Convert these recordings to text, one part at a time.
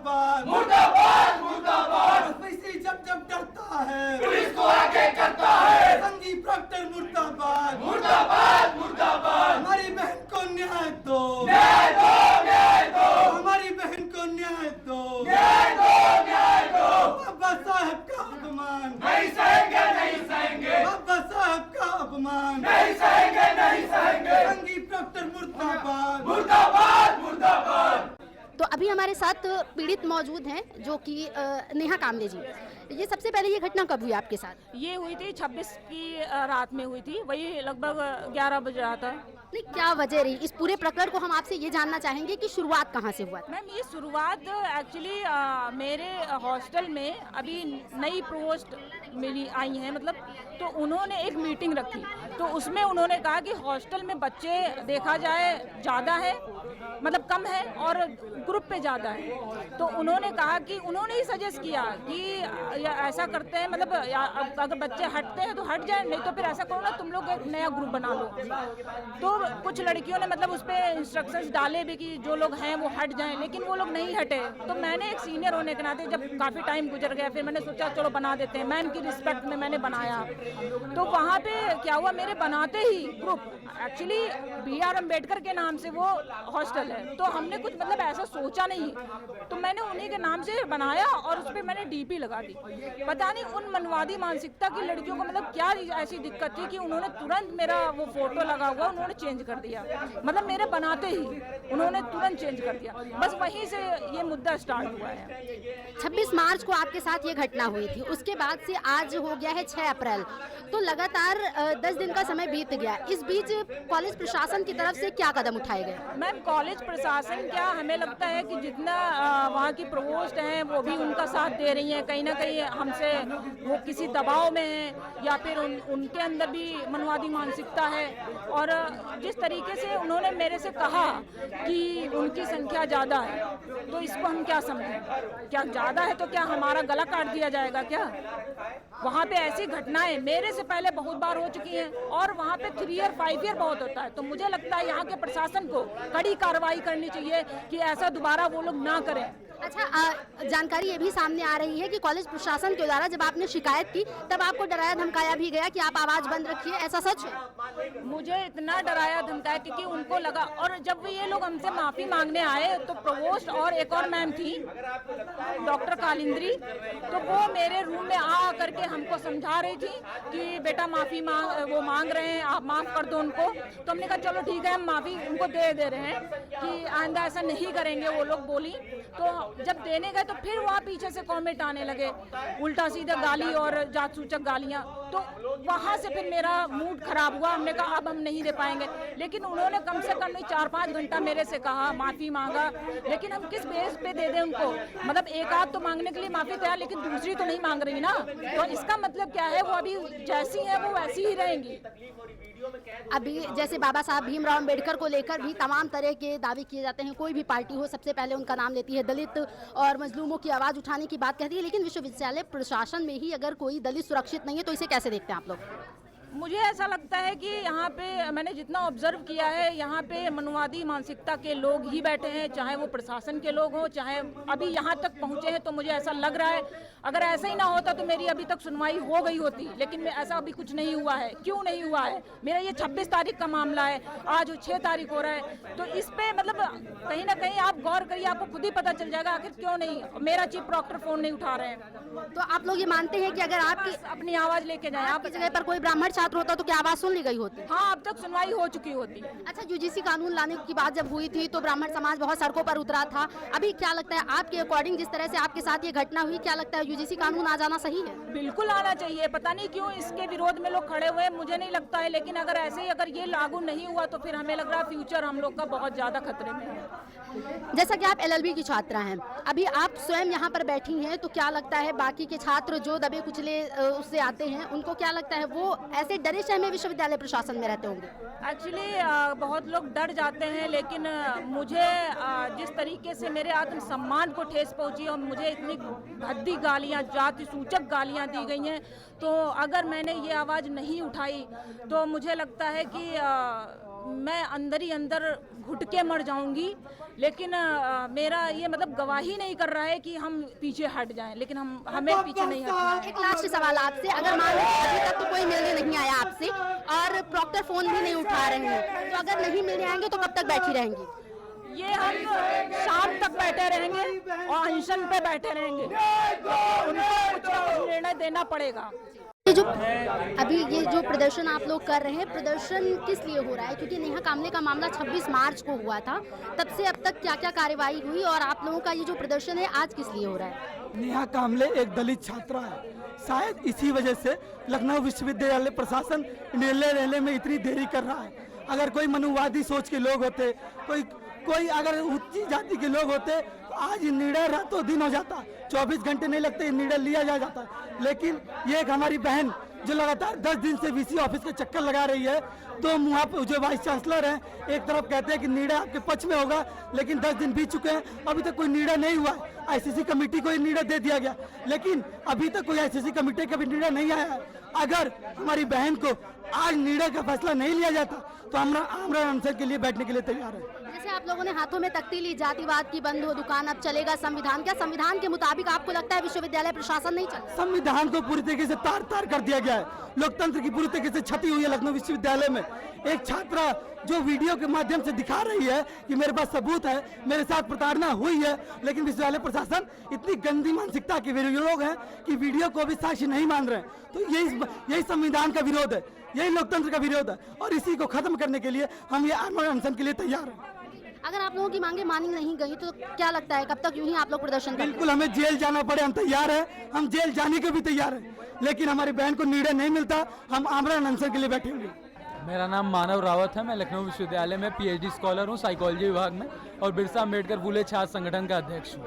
मुर्दाबाद मुर्दाबाद मुर्दाबाद। पुलिस जब जब डरता है पुलिस को आगे करता है। संघी प्रॉक्टर मुर्दाबाद मुर्दाबाद मुर्दाबाद। हमारी बहन को न्याय दो, न्याय दो, न्याय दो, हमारी बहन को न्याय दो, न्याय दो, न्याय दो। बाबा साहब का अपमान नहीं सहेंगे, नहीं सहेंगे, बाबा साहब का अपमान नहीं सहेंगे, नहीं सहेंगे। संघी प्रॉक्टर मुर्दाबाद मुर्दाबाद मुर्दाबाद। तो अभी हमारे साथ पीड़ित मौजूद हैं जो कि नेहा कामले जी। ये सबसे पहले ये घटना कब हुई आपके साथ? ये हुई थी 26 की रात में हुई थी, वही लगभग 11 बज रहा था। नहीं, क्या वजह रही इस पूरे प्रकरण को? हम आपसे ये जानना चाहेंगे कि शुरुआत कहाँ से हुआ था? मैम ये शुरुआत एक्चुअली मेरे हॉस्टल में अभी नई पोस्ट मिली आई हैं, मतलब तो उन्होंने एक मीटिंग रखी, तो उसमें उन्होंने कहा कि हॉस्टल में बच्चे देखा जाए ज़्यादा है, मतलब कम है और ग्रुप पे ज़्यादा है। तो उन्होंने कहा कि उन्होंने ही सजेस्ट किया कि ऐसा करते हैं, मतलब अगर बच्चे हटते हैं तो हट जाए, नहीं तो फिर ऐसा करो ना तुम लोग एक नया ग्रुप बना लो। तो कुछ लड़कियों ने मतलब उस पर इंस्ट्रक्शंस डाले भी कि जो लोग हैं वो हट जाएं, लेकिन वो लोग नहीं हटे। तो मैंने एक सीनियर होने के नाते जब काफ़ी टाइम गुजर गया, फिर मैंने सोचा चलो बना देते हैं, मैम की रिस्पेक्ट में मैंने बनाया। तो वहाँ पे क्या हुआ, मेरे बनाते ही ग्रुप एक्चुअली BR अम्बेडकर के नाम से वो हॉस्टल है, तो हमने कुछ मतलब ऐसा सोचा नहीं, तो मैंने उन्हीं के नाम से बनाया और उस पर मैंने DP लगा दी। पता नहीं उन मनवादी मानसिकता की लड़कियों को मतलब क्या ऐसी दिक्कत थी कि उन्होंने तुरंत मेरा वो फोटो लगा हुआ उन्होंने चेंज कर दिया, मतलब मेरे बनाते ही उन्होंने तुरंत चेंज कर दिया। बस वहीं से ये मुद्दा स्टार्ट हुआ है। 26 मार्च को आपके साथ ये घटना हुई थी, उसके बाद से आज हो गया है 6 अप्रैल, तो लगातार 10 दिन का समय बीत गया। इस बीच कॉलेज प्रशासन की तरफ से क्या कदम उठाए गए? मैम कॉलेज प्रशासन क्या, हमें लगता है कि जितना वहाँ की प्रोवोस्ट हैं वो भी उनका साथ दे रही हैं, कहीं ना कहीं हमसे वो किसी दबाव में हैं या फिर उनके अंदर भी मनवादी मानसिकता है। और जिस तरीके से उन्होंने मेरे से कहा कि उनकी संख्या ज़्यादा है, तो इसको हम क्या समझें? क्या ज़्यादा है तो क्या हमारा गला काट दिया जाएगा क्या? वहाँ पे ऐसी घटनाएं मेरे से पहले बहुत बार हो चुकी हैं और वहाँ पे 3 ईयर 5 ईयर बहुत होता है। तो मुझे लगता है यहाँ के प्रशासन को कड़ी कार्रवाई करनी चाहिए कि ऐसा दोबारा वो लोग ना करें। अच्छा, जानकारी ये भी सामने आ रही है कि कॉलेज प्रशासन के द्वारा जब आपने शिकायत की तब आपको डराया धमकाया भी गया कि आप आवाज बंद रखिए, ऐसा सच है? मुझे इतना डराया धमकाया क्योंकि उनको लगा, और जब ये लोग हमसे माफी मांगने आए तो प्रोवोस्ट और एक और मैम थी डॉक्टर कालिंद्री, तो वो मेरे रूम में आ करके हमको समझा रही थी कि बेटा माफी मांग रहे हैं, आप माफ कर दो उनको। तो हमने कहा चलो ठीक है, हम माफी उनको दे रहे हैं कि आइंदा ऐसा नहीं करेंगे, वो लोग बोली। तो जब देने गए तो फिर वहाँ पीछे से कमेंट आने लगे, उल्टा सीधा गाली और जात सूचक गालियाँ। तो वहाँ से फिर मेरा मूड खराब हुआ, हमने कहा अब हम नहीं दे पाएंगे। लेकिन उन्होंने कम से कम 4-5 घंटा मेरे से कहा, माफ़ी मांगा, लेकिन हम किस बेस पे दे दें उनको? मतलब एक आध तो मांगने के लिए माफ़ी तैयार, लेकिन दूसरी तो नहीं मांग रही ना। तो इसका मतलब क्या है, वो अभी जैसी है वो वैसी ही रहेंगी। अभी जैसे बाबा साहब भीमराव अम्बेडकर को लेकर भी तमाम तरह के दावे किए जाते हैं, कोई भी पार्टी हो सबसे पहले उनका नाम लेती है, दलित और मजलूमों की आवाज़ उठाने की बात कहती है, लेकिन विश्वविद्यालय प्रशासन में ही अगर कोई दलित सुरक्षित नहीं है तो इसे कैसे देखते हैं आप लोग? मुझे ऐसा लगता है कि यहाँ पे मैंने जितना ऑब्जर्व किया है, यहाँ पे मनवादी मानसिकता के लोग ही बैठे हैं, चाहे वो प्रशासन के लोग हों, चाहे अभी यहाँ तक पहुँचे हैं। तो मुझे ऐसा लग रहा है अगर ऐसा ही ना होता तो मेरी अभी तक सुनवाई हो गई होती, लेकिन ऐसा अभी कुछ नहीं हुआ है। क्यों नहीं हुआ है? मेरा ये 26 तारीख का मामला है, आज 6 तारीख हो रहा है, तो इस पे मतलब कहीं ना कहीं आप गौर करिए, आपको खुद ही पता चल जाएगा आखिर क्यों नहीं। मेरा चीफ प्रॉक्टर फोन नहीं उठा रहे हैं। तो आप लोग ये मानते हैं कि अगर आपकी अपनी आवाज़ लेके जाए, आपकी जगह पर कोई ब्राह्मण छात्र होता तो क्या आवाज़ सुन ली गई होती? हाँ, अब तक सुनवाई हो चुकी होती। अच्छा, UGC कानून लाने की बात जब हुई थी तो ब्राह्मण समाज बहुत सड़कों पर उतरा था। अभी क्या लगता है आपके अकॉर्डिंग, जिस तरह से आपके साथ ये घटना हुई, क्या लगता है UGC कानून आ जाना सही है? बिल्कुल आना चाहिए, पता नहीं क्यों इसके विरोध में लोग खड़े हुए हैं, मुझे नहीं लगता है। लेकिन अगर ऐसे ही अगर ये लागू नहीं हुआ तो फिर हमें लग रहा है फ्यूचर हम लोग का बहुत ज़्यादा खतरे में है। जैसा कि आप LLB की छात्रा हैं, अभी आप स्वयं यहाँ पर बैठी हैं, तो क्या लगता है बाकी के छात्र जो दबे कुचले उससे आते हैं, उनको क्या लगता है वो ऐसे डरे सहमे विश्वविद्यालय प्रशासन में रहते होंगे? एक्चुअली बहुत लोग डर जाते हैं, लेकिन मुझे जिस तरीके से मेरे आत्मसम्मान को ठेस पहुंची और मुझे इतनी भद्दी गालियां, जाति सूचक गालियां दी गई हैं, तो अगर मैंने ये आवाज़ नहीं उठाई तो मुझे लगता है कि मैं अंदर ही अंदर घुट के मर जाऊंगी, लेकिन मेरा ये मतलब गवाही नहीं कर रहा है कि हम पीछे हट जाएं, लेकिन हमें पीछे नहीं हटना है। एक लास्ट सवाल आपसे, अगर मान लो अभी तक तो कोई मिलने नहीं आया आपसे और प्रॉक्टर फोन भी नहीं उठा रहे हैं, तो अगर नहीं मिलने आएंगे तो कब तक बैठी रहेंगी? ये हम शाम तक बैठे रहेंगे और अनशन पे बैठे रहेंगे, उनको कुछ ना कुछ निर्णय देना पड़ेगा। ये जो प्रदर्शन आप लोग कर रहे हैं, प्रदर्शन किस लिए हो रहा है? क्योंकि नेहा कामले का मामला 26 मार्च को हुआ था, तब से अब तक क्या क्या कार्रवाई हुई और आप लोगों का ये जो प्रदर्शन है आज किस लिए हो रहा है? नेहा कामले एक दलित छात्रा है, शायद इसी वजह से लखनऊ विश्वविद्यालय प्रशासन निर्णय लेने में इतनी देरी कर रहा है। अगर कोई मनुवादी सोच के लोग होते, कोई अगर उच्च जाति के लोग होते तो आज निर्णय रातों दिन हो जाता, 24 घंटे नहीं लगते निर्णय लिया जाता। लेकिन ये एक हमारी बहन जो लगातार 10 दिन से वीसी ऑफिस के चक्कर लगा रही है, तो वहाँ पे जो वाइस चांसलर हैं एक तरफ कहते हैं कि निर्णय आपके पक्ष में होगा, लेकिन 10 दिन बीत चुके हैं, अभी तक कोई निर्णय नहीं हुआ। आईसीसी कमेटी को निर्णय दे दिया गया, लेकिन अभी तक कोई आईसीसी कमेटी का भी निर्णय नहीं आया है। अगर हमारी बहन को आज निर्णय का फैसला नहीं लिया जाता तो हम आमरण अनशन के लिए बैठने के लिए तैयार है। जैसे आप लोगों ने हाथों में तख्ती ली, जातिवाद की बंद हो दुकान, अब चलेगा संविधान। क्या संविधान के मुताबिक आपको लगता है विश्वविद्यालय प्रशासन नहीं चल? संविधान को पूरी तरीके से तार तार कर दिया गया है, लोकतंत्र की पूरी तरीके से क्षति हुई है लखनऊ विश्वविद्यालय में। एक छात्रा जो वीडियो के माध्यम से दिखा रही है कि मेरे पास सबूत है, मेरे साथ प्रताड़ना हुई है, लेकिन विश्वविद्यालय प्रशासन इतनी गंदी मानसिकता के लोग हैं कि वीडियो को भी साक्ष्य नहीं मान रहे हैं। तो यही संविधान का विरोध है, यही लोकतंत्र का विरोध है, और इसी को खत्म करने के लिए हम ये आमरण अनशन के लिए तैयार हैं। अगर आप लोगों की मांगे मानी नहीं गई तो क्या लगता है कब तक यूं ही आप लोग प्रदर्शन करेंगे? बिल्कुल, हमें जेल जाना पड़े हम तैयार हैं, हम जेल जाने के भी तैयार हैं, लेकिन हमारी बहन को निर्णय नहीं मिलता, हम आमरण अनशन के लिए बैठेंगे। मेरा नाम मानव रावत है, मैं लखनऊ विश्वविद्यालय में पीएचडी स्कॉलर हूँ साइकोलॉजी विभाग में, और बिरसा अम्बेडकर फूले छात्र संगठन का अध्यक्ष हूँ।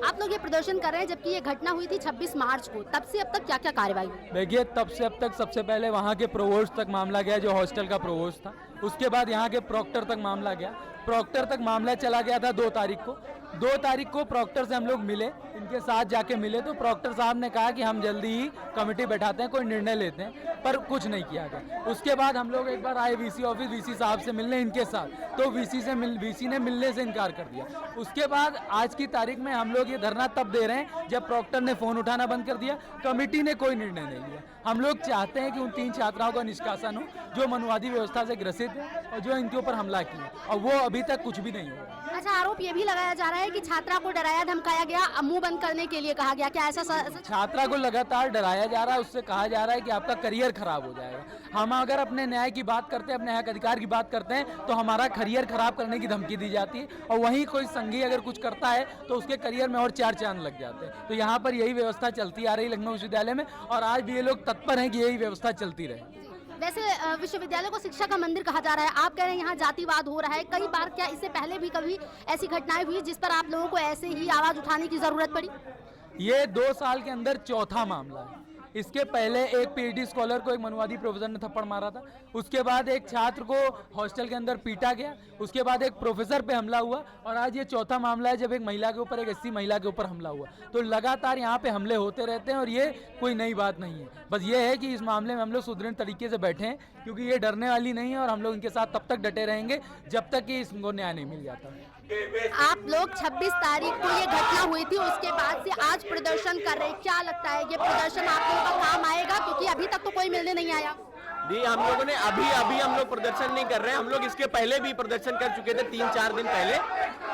आप लोग ये प्रदर्शन कर रहे हैं जबकि ये घटना हुई थी 26 मार्च को, तब से अब तक क्या क्या कार्रवाई हुई? देखिए, तब से अब तक सबसे पहले वहाँ के प्रोवोस्ट तक मामला गया, जो हॉस्टल का प्रोवोस्ट था। उसके बाद यहाँ के प्रॉक्टर तक मामला गया, प्रॉक्टर तक मामला चला गया था 2 तारीख को। 2 तारीख को प्रॉक्टर से हम लोग मिले, इनके साथ जाके मिले, तो प्रॉक्टर साहब ने कहा कि हम जल्दी ही कमेटी बैठाते हैं, कोई निर्णय लेते हैं, पर कुछ नहीं किया गया। उसके बाद हम लोग एक बार आए वीसी ऑफिस, वीसी साहब से मिलने इनके साथ, तो वीसी ने मिलने से इनकार कर दिया। उसके बाद आज की तारीख में हम लोग ये धरना तब दे रहे हैं जब प्रॉक्टर ने फोन उठाना बंद कर दिया, कमेटी ने कोई निर्णय नहीं लिया। हम लोग चाहते हैं कि उन 3 छात्राओं का निष्कासन हो जो मनुवादी व्यवस्था से ग्रसित है और जो इनके ऊपर हमला किया, और वो अभी तक कुछ भी नहीं हुआ। अच्छा, आरोप ये भी लगाया जा रहा है कि छात्रा को डराया धमकाया गया, मुंह बंद करने के लिए कहा गया, क्या ऐसा छात्रा को लगातार डराया जा रहा है, उससे कहा जा रहा है कि आपका करियर खराब हो जाएगा। हम अगर अपने न्याय की बात करते हैं, अपने हक अधिकार की बात करते हैं, तो हमारा करियर खराब करने की धमकी दी जाती है, और वहीं कोई संघी अगर कुछ करता है तो उसके करियर में और 4 चांद लग जाते हैं। तो यहाँ पर यही व्यवस्था चलती आ रही लखनऊ विश्वविद्यालय में, और आज भी ये लोग तत्पर हैं कि यही व्यवस्था चलती रहे। वैसे विश्वविद्यालय को शिक्षा का मंदिर कहा जा रहा है, आप कह रहे हैं यहाँ जातिवाद हो रहा है कई बार, क्या इससे पहले भी कभी ऐसी घटनाएं हुई जिस पर आप लोगों को ऐसे ही आवाज उठाने की जरूरत पड़ी? ये 2 साल के अंदर चौथा मामला है। इसके पहले एक पीएचडी स्कॉलर को एक मनुवादी प्रोफेसर ने थप्पड़ मारा था, उसके बाद एक छात्र को हॉस्टल के अंदर पीटा गया, उसके बाद एक प्रोफेसर पे हमला हुआ, और आज ये चौथा मामला है जब एक महिला के ऊपर, एक एससी महिला के ऊपर हमला हुआ। तो लगातार यहाँ पे हमले होते रहते हैं, और ये कोई नई बात नहीं है। बस ये है कि इस मामले में हम लोग सुदृढ़ तरीके से बैठे हैं, क्योंकि ये डरने वाली नहीं है, और हम लोग इनके साथ तब तक डटे रहेंगे जब तक कि इसको न्याय नहीं मिल जाता। आप लोग 26 तारीख को ये घटना हुई थी, उसके बाद से आज प्रदर्शन कर रहे हैं, क्या लगता है ये प्रदर्शन आप लोगों का काम आएगा? क्योंकि अभी तक तो कोई मिलने नहीं आया। जी, हम लोगों ने अभी हम लोग प्रदर्शन नहीं कर रहे हैं, हम लोग इसके पहले भी प्रदर्शन कर चुके थे 3-4 दिन पहले।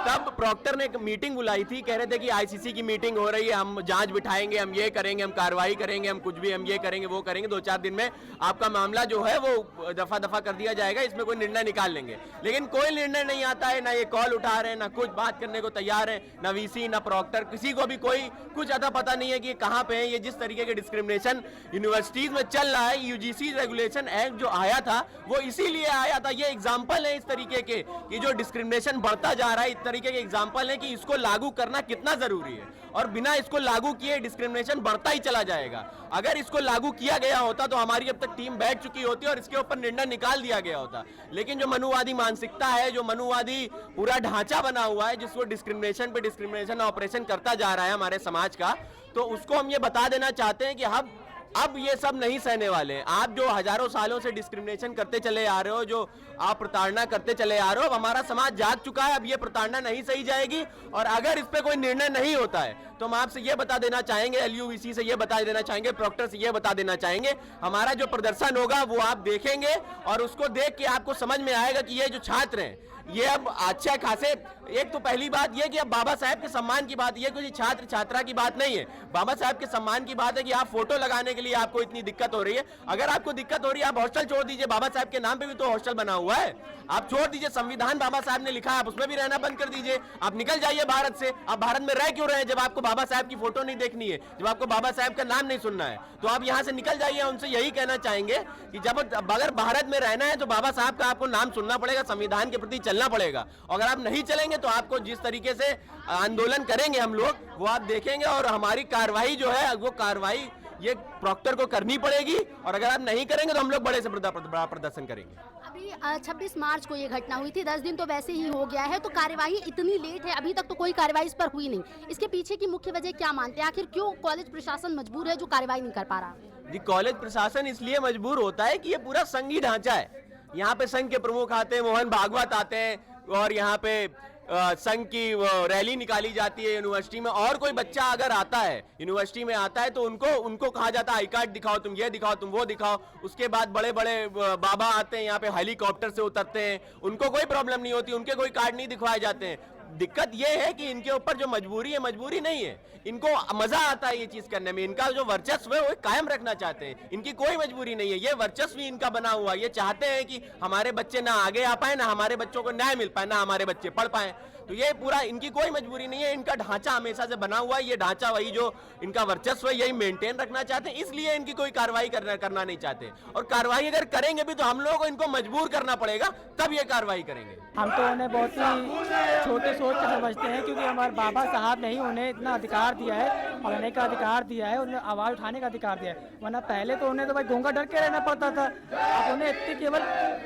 तब प्रॉक्टर ने एक मीटिंग बुलाई थी, कह रहे थे कि आईसीसी की मीटिंग हो रही है, हम जांच बिठाएंगे, हम ये करेंगे, हम कार्रवाई करेंगे, हम कुछ भी, हम ये करेंगे, वो करेंगे, 2-4 दिन में आपका मामला जो है वो दफा कर दिया जाएगा, इसमें कोई निर्णय निकाल लेंगे। लेकिन कोई निर्णय नहीं आता है, ना ये कॉल उठा रहे हैं, ना कुछ बात करने को तैयार है, ना वीसी, ना प्रॉक्टर, किसी को भी कोई कुछ अता पता नहीं है कि कहाँ पे है। ये जिस तरीके के डिस्क्रिमिनेशन यूनिवर्सिटीज में चल रहा है, यूजीसी रेगुलेशन एक्ट जो आया था वो इसीलिए आया था। ये एग्जाम्पल है इस तरीके के कि जो डिस्क्रिमिनेशन बढ़ता जा रहा है, इस तरीके के एग्जाम्पल है कि इसको लागू करना कितना जरूरी है, और बिना इसको लागू किए डिस्क्रिमिनेशन बढ़ता ही चला जाएगा। अगर इसको लागू किया गया होता तो हमारी अब तक टीम बैठ चुकी होती और इसके ऊपर निर्णय निकाल दिया गया होता। लेकिन जो मनुवादी मानसिकता है, जो मनुवादी पूरा ढांचा बना हुआ है, जिसको डिस्क्रिमिनेशन पे डिस्क्रिमिनेशन ऑपरेशन करता जा रहा है हमारे समाज का, तो उसको हम ये बता देना चाहते हैं कि हम अब ये सब नहीं सहने वाले हैं। आप जो हजारों सालों से डिस्क्रिमिनेशन करते चले आ रहे हो, जो आप प्रताड़ना करते चले आ रहे हो, अब हमारा समाज जाग चुका है। अब ये प्रताड़ना नहीं सही जाएगी और अगर इस पे कोई निर्णय नहीं होता है तो हम आपसे ये बता देना चाहेंगे, LUVC से ये बता देना चाहेंगे, प्रॉक्टर से ये बता देना चाहेंगे, हमारा जो प्रदर्शन होगा वो आप देखेंगे और उसको देख के आपको समझ में आएगा कि ये जो छात्र हैं ये अब अच्छे खासे, एक तो पहली बात ये कि अब बाबा साहब के सम्मान की बात, ये कोई छात्र छात्रा की बात नहीं है, बाबा साहब के सम्मान की बात है कि आप फोटो लगाने के लिए आपको इतनी दिक्कत हो रही है। अगर आपको दिक्कत हो रही है आप हॉस्टल छोड़ दीजिए, बाबा साहब के नाम पे भी तो हॉस्टल बना हुआ है, आप छोड़ दीजिए। संविधान बाबा साहब ने लिखा है, आप उसमें भी रहना बंद कर दीजिए, आप निकल जाइए भारत से। आप भारत में रह क्यों रहे हैं जब आपको बाबा साहब की फोटो नहीं देखनी है, जब आपको बाबा साहब का नाम नहीं सुनना है, तो आप यहाँ से निकल जाइए। उनसे यही कहना चाहेंगे कि जब अगर भारत में रहना है तो बाबा साहब का आपको नाम सुनना पड़ेगा, संविधान के प्रति चलना पड़ेगा। अगर आप नहीं चलेंगे तो आपको जिस तरीके से आंदोलन करेंगे हम लोग वो आप देखेंगे और हमारी कार्रवाई जो है वो कार्रवाई ये प्रॉक्टर को करनी पड़ेगी और अगर आप नहीं करेंगे तो हम लोग बड़े से बड़ा प्रदर्शन करेंगे। अभी 26 मार्च को ये घटना हुई थी, 10 दिन तो वैसे ही हो गया है, तो कार्यवाही इतनी लेट है, अभी तक तो कोई कार्यवाही इस पर हुई नहीं। इसके पीछे की मुख्य वजह क्या मानते हैं? आखिर क्यों कॉलेज प्रशासन मजबूर है जो कार्यवाही नहीं कर पा रहा? जी, कॉलेज प्रशासन इसलिए मजबूर होता है कि ये पूरा संघीय ढांचा है। यहाँ पे संघ के प्रमुख आते हैं, मोहन भागवत आते हैं और यहाँ पे संघ की रैली निकाली जाती है यूनिवर्सिटी में, और कोई बच्चा अगर आता है यूनिवर्सिटी में आता है तो उनको कहा जाता है आई कार्ड दिखाओ, तुम ये दिखाओ, तुम वो दिखाओ। उसके बाद बड़े बड़े बाबा आते हैं यहाँ पे, हेलीकॉप्टर से उतरते हैं, उनको कोई प्रॉब्लम नहीं होती, उनके कोई कार्ड नहीं दिखवाए जाते हैं। दिक्कत ये है कि इनके ऊपर जो मजबूरी है, मजबूरी नहीं है, इनको मजा आता है ये चीज करने में, इनका जो वर्चस्व है वो कायम रखना चाहते हैं, इनकी कोई मजबूरी नहीं है, ये वर्चस्व ही इनका बना हुआ। ये चाहते हैं कि हमारे बच्चे ना आगे आ पाए, ना हमारे बच्चों को न्याय मिल पाए, ना हमारे बच्चे पढ़ पाए। तो ये पूरा इनकी कोई मजबूरी नहीं है, इनका ढांचा हमेशा से बना हुआ है, ये ढांचा वही जो इनका वर्चस्व है यही मेंटेन रखना चाहते हैं, इसलिए इनकी कोई कार्रवाई करना नहीं चाहते। और कार्रवाई अगर करेंगे भी तो हम लोगों को इनको मजबूर करना पड़ेगा, तब ये कार्रवाई करेंगे। हम तो उन्हें बहुत ही छोटे सोच के समझते हैं, क्योंकि हमारे बाबा साहब ने ही उन्हें इतना अधिकार दिया है, पढ़ने का अधिकार दिया है, उन्हें आवाज़ उठाने का अधिकार दिया है। वरना पहले तो उन्हें तो भाई घूंघट डर के रहना पड़ता था, अब उन्हें इतनी केवल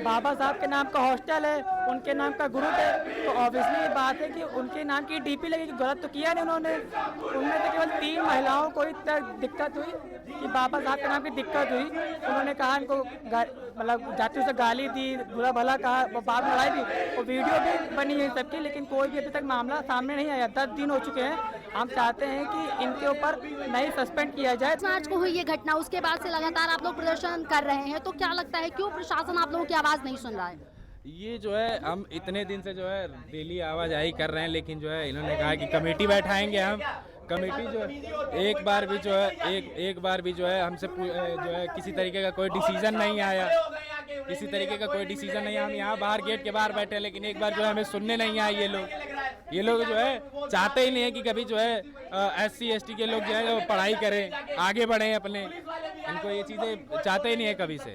बाबा साहब के नाम का हॉस्टल है, उनके नाम का ग्रुप है, तो ऑब्वियसली ये बात है कि उनके नाम की DP लगेगी। गलत तो किया नहीं उन्होंने, उनमें तो केवल 3 महिलाओं को इतना दिक्कत हुई कि बाबा साहब के नाम की दिक्कत हुई, उन्होंने कहा इनको मतलब जातियों से गाली दी, बुरा भला कहा, बाद में लड़ाई थी, और वीडियो भी बनी है सबकी, लेकिन कोई भी अभी तक मामला सामने नहीं आया। 10 दिन हो चुके हैं। हम चाहते हैं कि इनके ऊपर नहीं सस्पेंड किया जाए। मार्च को हुई ये घटना, उसके बाद से लगातार आप लोग प्रदर्शन कर रहे हैं, तो क्या लगता है क्यों प्रशासन आप लोगों की आवाज़ नहीं सुन रहा है? ये जो है हम इतने दिन से जो है डेली आवाजाही कर रहे हैं, लेकिन जो है इन्होंने कहा कि कमेटी बैठाएंगे हम। कमेटी जो है एक बार भी जो है हमसे जो है किसी तरीके का कोई डिसीजन नहीं आया, किसी तरीके का कोई डिसीजन नहीं। हम यहाँ बाहर गेट के बाहर बैठे, लेकिन एक बार जो है हमें सुनने नहीं आए। ये लोग जो है चाहते ही नहीं है कि कभी जो है SC ST के लोग जो है पढ़ाई करें, आगे बढ़ें अपने, इनको ये चीज़ें चाहते ही नहीं है कभी से।